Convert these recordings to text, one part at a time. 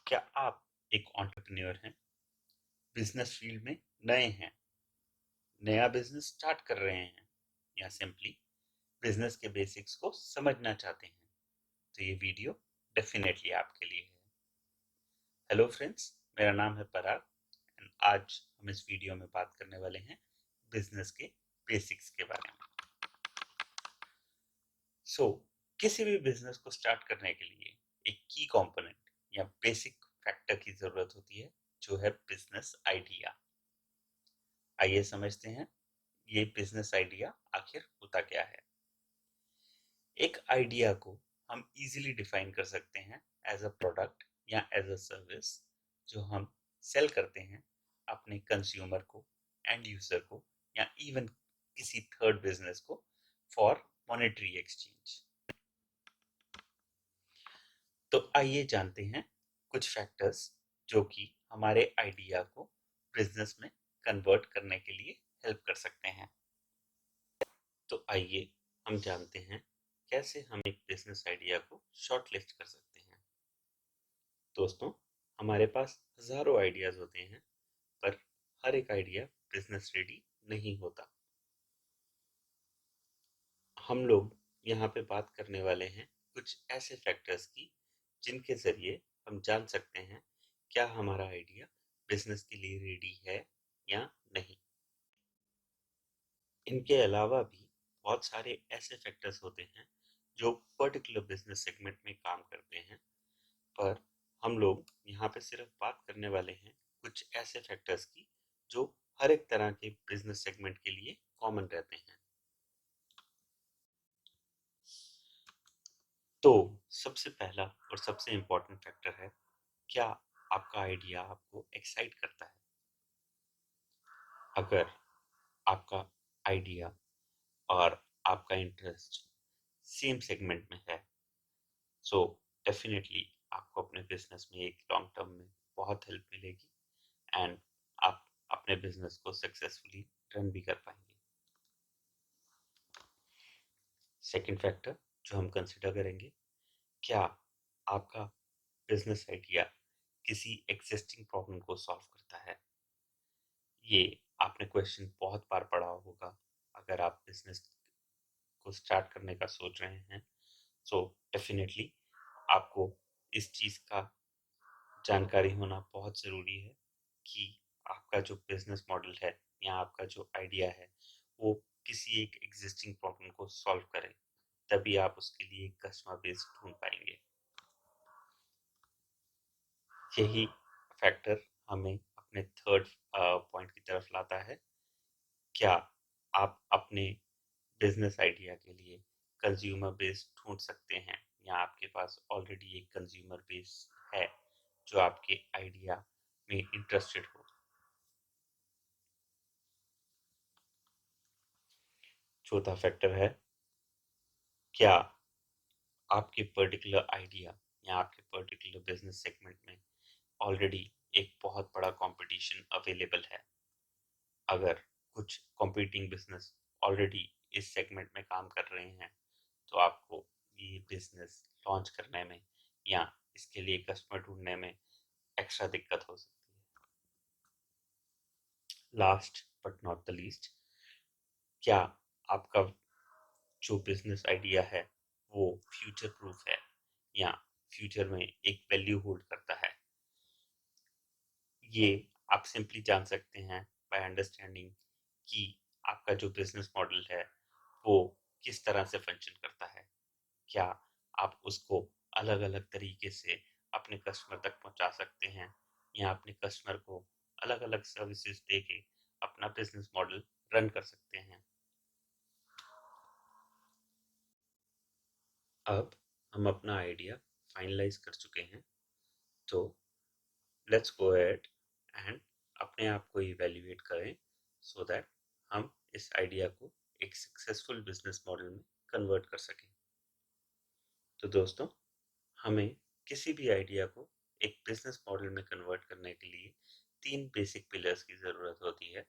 क्या आप एक एंटरप्रेन्योर हैं, बिजनेस फील्ड में नए हैं, नया बिजनेस स्टार्ट कर रहे हैं या सिंपली बिजनेस के बेसिक्स को समझना चाहते हैं? तो ये वीडियो डेफिनेटली आपके लिए है। हेलो फ्रेंड्स, मेरा नाम है पराग एंड आज हम इस वीडियो में बात करने वाले हैं बिजनेस के बेसिक्स के बारे में। सो किसी भी बिजनेस को स्टार्ट करने के लिए एक की कंपोनेंट या बेसिक फैक्टर की जरूरत होती है, जो है बिजनेस आइडिया। आइए समझते हैं ये बिजनेस आइडिया आखिर होता क्या है। एक आइडिया को हम इजीली डिफाइन कर सकते हैं एज अ प्रोडक्ट या एज अ सर्विस, जो हम सेल करते हैं अपने कंज्यूमर को, एंड यूजर को, या इवन किसी थर्ड बिजनेस को फॉर मॉनेटरी एक्सचेंज। तो आइए जानते हैं कुछ फैक्टर्स जो कि हमारे आइडिया को बिजनेस में कन्वर्ट करने के लिए हेल्प कर सकते हैं। तो आइए हम जानते हैं कैसे हम एक बिजनेस आइडिया को शॉर्टलिस्ट कर सकते हैं। दोस्तों, हमारे पास हजारों आइडियाज होते हैं, पर हर एक आइडिया बिजनेस रेडी नहीं होता। हम लोग यहाँ पे बात करने वाले हैं कुछ ऐसे फैक्टर्स की जिनके जरिए हम जान सकते हैं क्या हमारा आइडिया बिजनेस के लिए रेडी है या नहीं। इनके अलावा भी बहुत सारे ऐसे फैक्टर्स होते हैं जो पर्टिकुलर बिजनेस सेगमेंट में काम करते हैं, पर हम लोग यहाँ पे सिर्फ बात करने वाले हैं कुछ ऐसे फैक्टर्स की जो हर एक तरह के बिजनेस सेगमेंट के लिए कॉमन रहते हैं। तो सबसे पहला और सबसे इम्पोर्टेंट फैक्टर है, क्या आपका आइडिया आपको एक्साइट करता है। अगर आपका आइडिया और आपका इंटरेस्ट सेम सेगमेंट में है, सो डेफिनेटली आपको अपने बिजनेस में एक लॉन्ग टर्म में बहुत हेल्प मिलेगी एंड आप अपने बिजनेस को सक्सेसफुली रन भी कर पाएंगे। सेकंड फैक्टर जो हम कंसिडर करेंगे, क्या आपका बिजनेस आइडिया किसी एग्जिस्टिंग प्रॉब्लम को सॉल्व करता है। ये आपने क्वेश्चन बहुत बार पढ़ा होगा अगर आप बिजनेस को स्टार्ट करने का सोच रहे हैं। सो डेफिनेटली आपको इस चीज़ का जानकारी होना बहुत ज़रूरी है कि आपका जो बिजनेस मॉडल है या आपका जो आइडिया है वो किसी एक एग्जिस्टिंग प्रॉब्लम को सॉल्व करे, तभी आप उसके लिए एक कस्टमर बेस ढूंढ पाएंगे। यही फैक्टर हमें अपने थर्ड पॉइंट की तरफ लाता है, क्या आप अपने बिजनेस आइडिया के लिए कंज्यूमर बेस ढूंढ सकते हैं या आपके पास ऑलरेडी एक कंज्यूमर बेस है जो आपके आइडिया में इंटरेस्टेड हो। चौथा फैक्टर है, क्या आपके पर्टिकुलर आइडिया या आपके पर्टिकुलर बिजनेस सेगमेंट में ऑलरेडी एक बहुत बड़ा कंपटीशन अवेलेबल है। अगर कुछ कॉम्पिटिंग बिजनेस ऑलरेडी इस सेगमेंट में काम कर रहे हैं, तो आपको ये बिजनेस लॉन्च करने में या इसके लिए कस्टमर ढूंढने में एक्स्ट्रा दिक्कत हो सकती है। Last but not the least, क्या आपका जो बिजनेस आइडिया है वो फ्यूचर प्रूफ है या फ्यूचर में एक वैल्यू होल्ड करता है। ये आप सिंपली जान सकते हैं बाय अंडरस्टैंडिंग कि आपका जो बिजनेस मॉडल है वो किस तरह से फंक्शन करता है। क्या आप उसको अलग अलग तरीके से अपने कस्टमर तक पहुंचा सकते हैं या अपने कस्टमर को अलग अलग सर्विसेज दे के अपना बिजनेस मॉडल रन कर सकते हैं। अब हम अपना आइडिया फाइनलाइज कर चुके हैं, तो लेट्स गो अहेड एंड अपने आप को इवेल्युएट करें सो दैट हम इस आइडिया को एक सक्सेसफुल बिजनेस मॉडल में कन्वर्ट कर सकें। तो दोस्तों, हमें किसी भी आइडिया को एक बिजनेस मॉडल में कन्वर्ट करने के लिए तीन बेसिक पिलर्स की ज़रूरत होती है।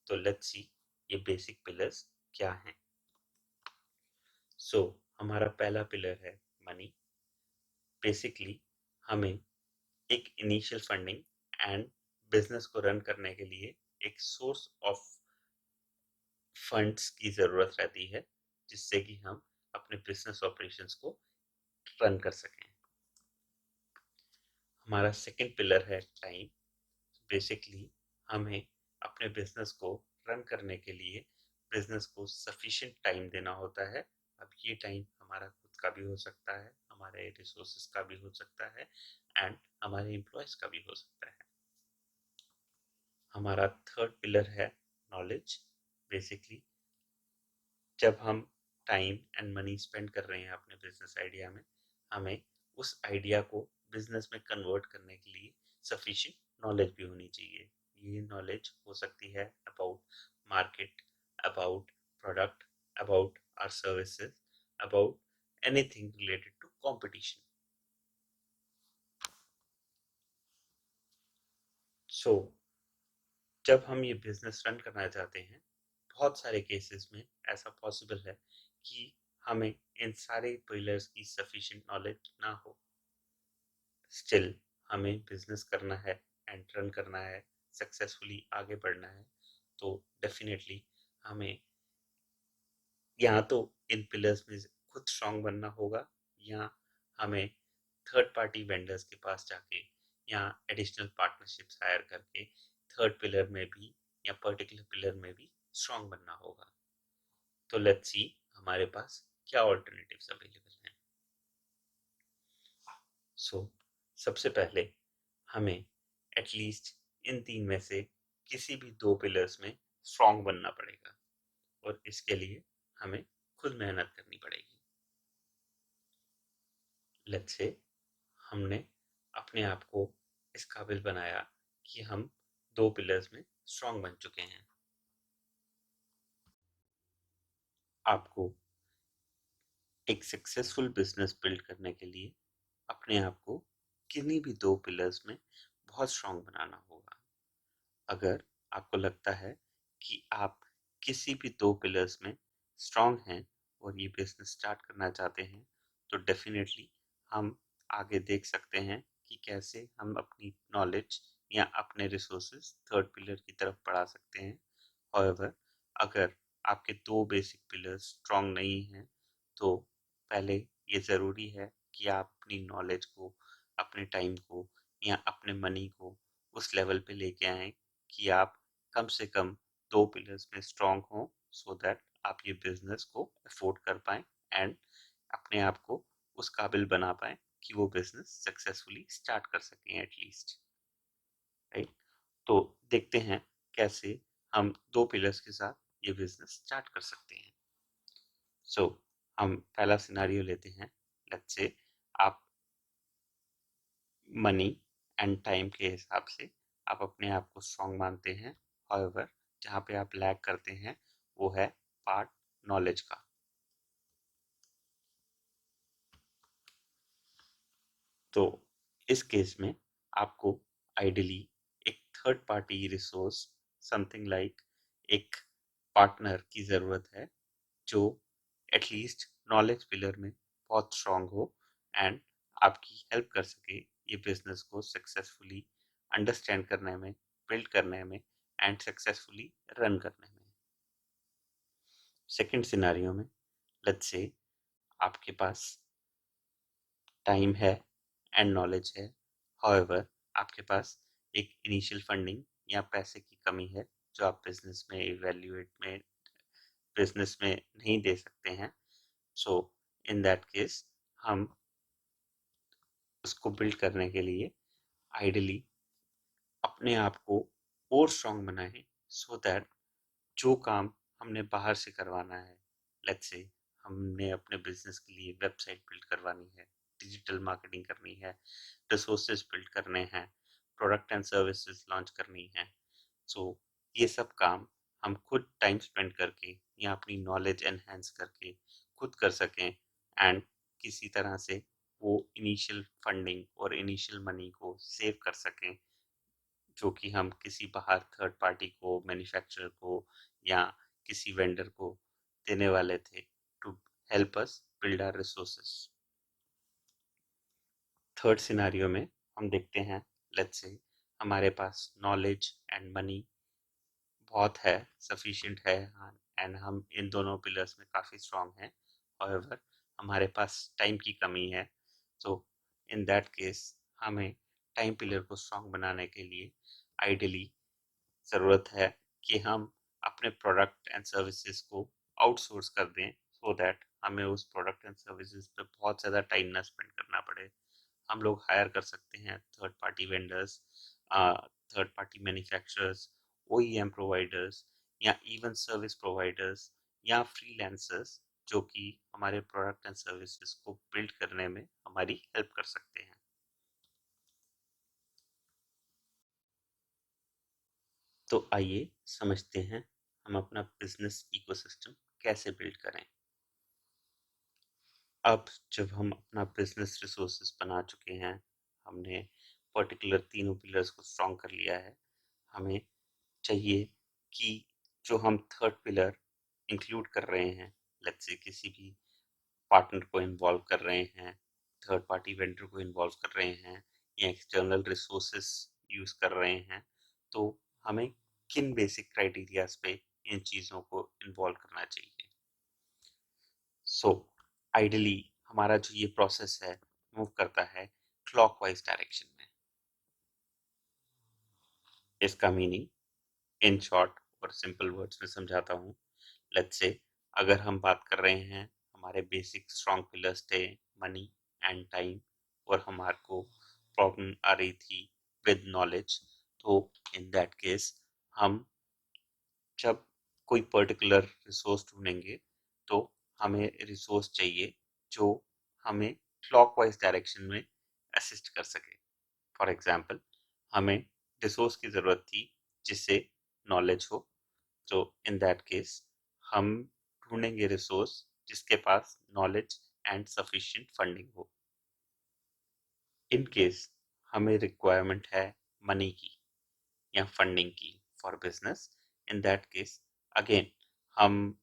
तो लेट्स सी ये बेसिक पिलर्स क्या हैं। हमारा पहला पिलर है मनी। बेसिकली हमें एक इनिशियल फंडिंग एंड बिजनेस को रन करने के लिए एक सोर्स ऑफ फंड्स की ज़रूरत रहती है, जिससे कि हम अपने बिजनेस ऑपरेशंस को रन कर सकें। हमारा सेकंड पिलर है टाइम। बेसिकली हमें अपने बिजनेस को रन करने के लिए बिजनेस को सफिशिएंट टाइम देना होता है। अब ये टाइम हमारा खुद का भी हो सकता है, हमारे रिसोर्सेज का भी हो सकता है एंड हमारे एम्प्लॉयज का भी हो सकता है। हमारा थर्ड पिलर है नॉलेज। बेसिकली जब हम टाइम एंड मनी स्पेंड कर रहे हैं अपने बिजनेस आइडिया में, हमें उस आइडिया को बिजनेस में कन्वर्ट करने के लिए सफिशिएंट नॉलेज भी होनी चाहिए। ये नॉलेज हो सकती है about market, about product, about our services, about anything related to competition. So जब हम ये बिजनेस रन करना चाहते हैं, बहुत सारे केसेस में ऐसा पॉसिबल है कि हमें इन सारे पिलर्स की सफिशिएंट नॉलेज ना हो। स्टिल हमें बिजनेस करना है एंड रन करना है, सक्सेसफुली आगे बढ़ना है, तो डेफिनेटली हमें या तो इन पिलर्स में खुद स्ट्रांग बनना होगा, या हमें थर्ड पार्टी वेंडर्स के पास जाके या एडिशनल पार्टनरशिप्स हायर करके थर्ड पिलर में भी या पर्टिकुलर पिलर में भी स्ट्रांग बनना होगा। तो लेट्स सी हमारे पास क्या ऑल्टरनेटिव्स अवेलेबल हैं। सो सबसे पहले हमें एटलीस्ट इन तीन में से किसी भी दो पिलर्स में स्ट्रांग बनना पड़ेगा, और इसके लिए हमें खुद मेहनत करनी पड़ेगी। लेट्स से हमने अपने आप को इस काबिल बनाया कि हम दो पिलर्स में स्ट्रांग बन चुके हैं। आपको एक सक्सेसफुल बिजनेस बिल्ड करने के लिए अपने आप को किन्हीं भी दो पिलर्स में बहुत स्ट्रांग बनाना होगा। अगर आपको लगता है कि आप किसी भी दो पिलर्स में स्ट्रांग हैं और ये बिजनेस स्टार्ट करना चाहते हैं, तो डेफिनेटली हम आगे देख सकते हैं कि कैसे हम अपनी नॉलेज या अपने रिसोर्सेज थर्ड पिलर की तरफ बढ़ा सकते हैं। However, अगर आपके दो बेसिक पिलर्स स्ट्रांग नहीं हैं, तो पहले ये ज़रूरी है कि आप अपनी नॉलेज को, अपने टाइम को या अपने मनी को उस लेवल पे लेके आएँ कि आप कम से कम दो पिलर्स में स्ट्रांग हों, सो दैट आप ये बिजनेस को अफोर्ड कर पाएँ एंड अपने आप को उस काबिल बना पाएँ कि वो बिजनेस सक्सेसफुली स्टार्ट कर सकें एटलीस्ट, राइट? तो देखते हैं कैसे हम दो पिलर्स के साथ ये बिजनेस स्टार्ट कर सकते हैं। सो हम पहला सिनारियो लेते हैं। लेट्स से आप मनी एंड टाइम के हिसाब से आप अपने आप को स्ट्रांग मानते हैं। हाउएवर जहाँ पे आप लैग करते हैं वो है पार्ट नॉलेज का। तो इस केस में आपको आइडियली एक third party resource, something like एक पार्टनर की ज़रूरत है, जो एटलीस्ट नॉलेज पिलर में बहुत स्ट्रांग हो एंड आपकी हेल्प कर सके ये बिजनेस को सक्सेसफुली अंडरस्टैंड करने में, बिल्ड करने में एंड सक्सेसफुली रन करने में। सेकंड सिनारियो में लेट्स से आपके पास टाइम है एंड नॉलेज है, हाउएवर आपके पास एक इनिशियल फंडिंग या पैसे की कमी है जो आप बिजनेस में नहीं दे सकते हैं। सो इन दैट केस हम उसको बिल्ड करने के लिए आइडियली अपने आप को और स्ट्रांग बनाएं, सो दैट जो काम हमने बाहर से करवाना है, लेट्स से हमने अपने बिजनेस के लिए वेबसाइट बिल्ड करवानी है, डिजिटल मार्केटिंग करनी है, रिसोर्सेज बिल्ड करने हैं, प्रोडक्ट एंड सर्विसेज लॉन्च करनी है, सो ये सब काम हम खुद टाइम स्पेंड करके या अपनी नॉलेज एनहेंस करके खुद कर सकें एंड किसी तरह से वो इनिशियल फंडिंग और इनिशियल मनी को सेव कर सकें, जो कि हम किसी बाहर थर्ड पार्टी को, मैन्युफैक्चरर को या किसी वेंडर को देने वाले थे to help us build our resources. Third scenario में हम देखते हैं, लेट्स से हमारे पास नॉलेज एंड मनी बहुत है, सफिशिएंट है, एंड हम इन दोनों पिलर्स में काफ़ी स्ट्रांग हैं। हाउएवर हमारे पास टाइम की कमी है, तो इन दैट केस हमें टाइम पिलर को स्ट्रांग बनाने के लिए आइडियली ज़रूरत है कि हम अपने प्रोडक्ट एंड सर्विसेज को आउटसोर्स कर दें, सो दैट हमें उस प्रोडक्ट एंड सर्विसेज पे बहुत ज़्यादा टाइम ना स्पेंड करना पड़े। हम लोग हायर कर सकते हैं third party vendors, third party manufacturers, OEM providers या इवन सर्विस प्रोवाइडर्स या फ्रीलांसर्स, जो कि हमारे प्रोडक्ट एंड सर्विसेज को बिल्ड करने में हमारी हेल्प कर सकते हैं। तो आइए समझते हैं हम अपना बिजनेस इकोसिस्टम कैसे बिल्ड करें। अब जब हम अपना बिजनेस रिसोर्सेज बना चुके हैं, हमने पर्टिकुलर तीनों पिलर्स को स्ट्रॉन्ग कर लिया है, हमें चाहिए कि जो हम थर्ड पिलर इंक्लूड कर रहे हैं, लेट्स से किसी भी पार्टनर को इन्वॉल्व कर रहे हैं, थर्ड पार्टी वेंडर को इन्वॉल्व कर रहे हैं या एक्सटर्नल रिसोर्सेस यूज कर रहे हैं, तो हमें किन बेसिक क्राइटेरियाज पे इन चीज़ों को इन्वॉल्व करना चाहिए। सो आइडली हमारा जो ये प्रोसेस है मूव करता है क्लॉकवाइज डायरेक्शन में। इसका मीनिंग इन शॉर्ट और सिंपल वर्ड्स में समझाता हूँ। लेट्स से अगर हम बात कर रहे हैं, हमारे बेसिक स्ट्रॉन्ग पिलर्स थे मनी एंड टाइम, और हमारे को प्रॉब्लम आ रही थी विद नॉलेज, तो इन दैट केस हम जब कोई पर्टिकुलर रिसोर्स ढूंढेंगे, तो हमें रिसोर्स चाहिए जो हमें क्लॉकवाइज डायरेक्शन में असिस्ट कर सके। फॉर एग्जांपल, हमें रिसोर्स की ज़रूरत थी जिससे नॉलेज हो, तो इन दैट केस हम ढूंढेंगे रिसोर्स जिसके पास नॉलेज एंड सफिशिएंट फंडिंग हो। इन केस हमें रिक्वायरमेंट है मनी की या फंडिंग की for business, in that case again हम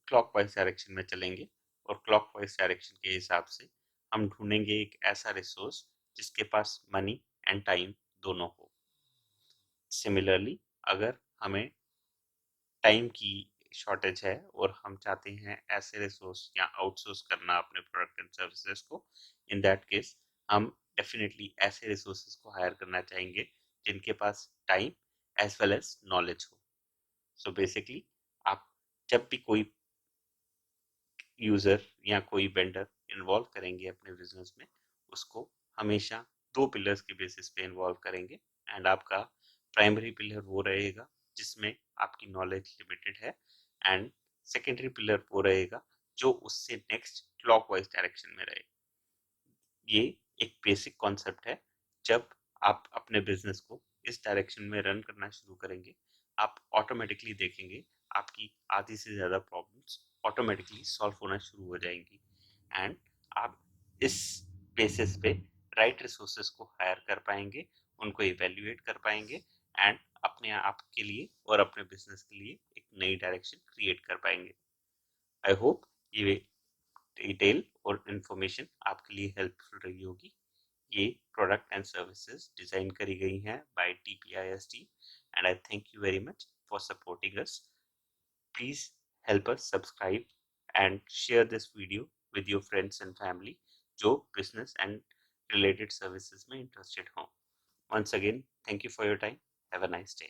क्लॉकवाइज डायरेक्शन में चलेंगे और क्लॉकवाइज डायरेक्शन के हिसाब से हम ढूंढेंगे एक ऐसा रिसोर्स जिसके पास मनी एंड टाइम दोनों हो। सिमिलरली, अगर हमें टाइम की शॉर्टेज है और हम चाहते हैं ऐसे रिसोर्स या आउटसोर्स करना अपने प्रोडक्ट एंड सर्विसेज को, इन दैट केस हम डेफिनेटली ऐसे रिसोर्सेज को हायर करना चाहेंगे जिनके पास time as well as knowledge हो। सो बेसिकली आप जब भी कोई यूजर या कोई वेंडर इन्वॉल्व करेंगे अपने बिजनेस में, उसको हमेशा दो पिलर्स के बेसिस पे इन्वॉल्व करेंगे, एंड आपका प्राइमरी पिलर वो रहेगा जिसमें आपकी नॉलेज लिमिटेड है, एंड सेकेंडरी पिलर वो रहेगा जो उससे नेक्स्ट क्लॉकवाइज डायरेक्शन में रहे। ये एक बेसिक कॉन्सेप्ट है। जब आप अपने बिजनेस को इस डायरेक्शन में रन करना शुरू करेंगे, आप ऑटोमेटिकली देखेंगे आपकी आधी से ज़्यादा प्रॉब्लम्स ऑटोमेटिकली सॉल्व होना शुरू हो जाएंगी, एंड आप इस बेसिस पे राइट रिसोर्सेज को हायर कर पाएंगे, उनको इवेल्युएट कर पाएंगे, एंड अपने आप के लिए और अपने बिजनेस के लिए एक नई डायरेक्शन क्रिएट कर पाएंगे। आई होप ये डिटेल और इन्फॉर्मेशन आपके लिए हेल्पफुल रही होगी। ये प्रोडक्ट एंड सर्विसेज डिजाइन करी गई हैं by TPIST, and I thank you very much for supporting us. Please help us subscribe and share this video with your friends and family जो बिजनेस एंड रिलेटेड सर्विसेज में interested हों। Once again, thank you for your time. Have a nice day.